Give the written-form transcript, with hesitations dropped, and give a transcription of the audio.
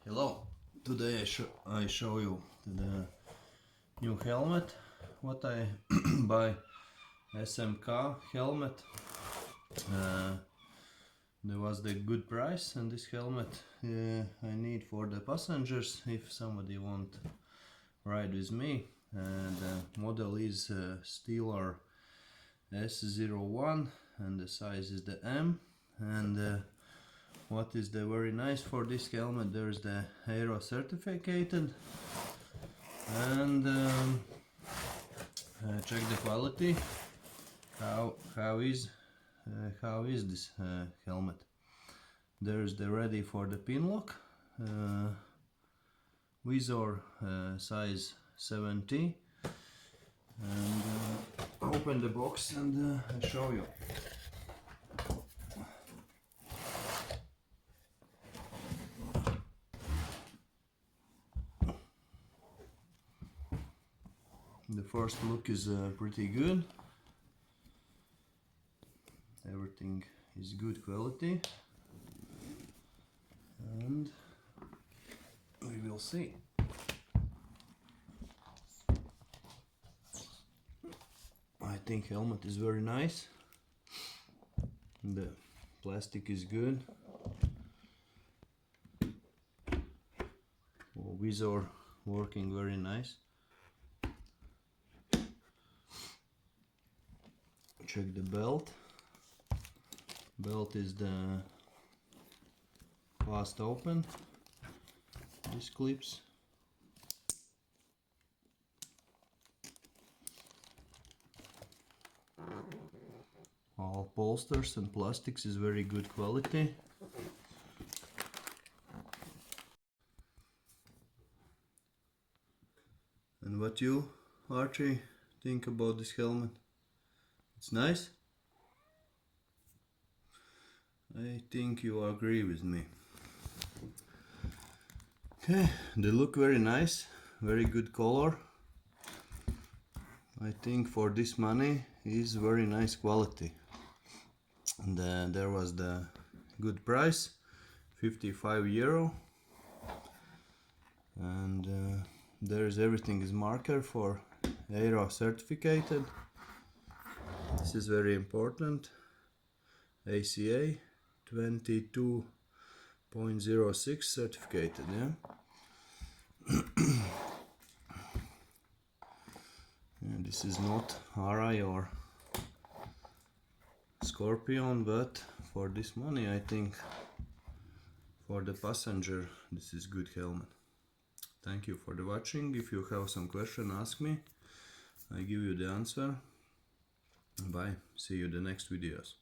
Hello, today I show you the new helmet what I buy. SMK helmet. There was the good price, and this helmet I need for the passengers if somebody want ride with me. The model is Stellar S01 and the size is the M. And what is the very nice for this helmet, there's the aero certificated, and check the quality. How is this helmet? There's the ready for the Pinlock, visor size 70, and open the box and I show you. The first look is pretty good. Everything is good quality, and we will see. I think helmet is very nice. The plastic is good. Visor working very nice. Check the belt. Belt is the fast open. These clips. All bolsters and plastics is very good quality. And what you, Archie, think about this helmet? It's nice? I think you agree with me. Okay, they look very nice, very good color. I think for this money is very nice quality. And there was the good price, €55. And there's everything is marker for aero certificated. This is very important. ACA 22.06 certificated, yeah. And this is not RI or Scorpion, but for this money I think for the passenger this is good helmet. Thank you for the watching. If you have some question, ask me. I give you the answer. Bye. See you in the next videos.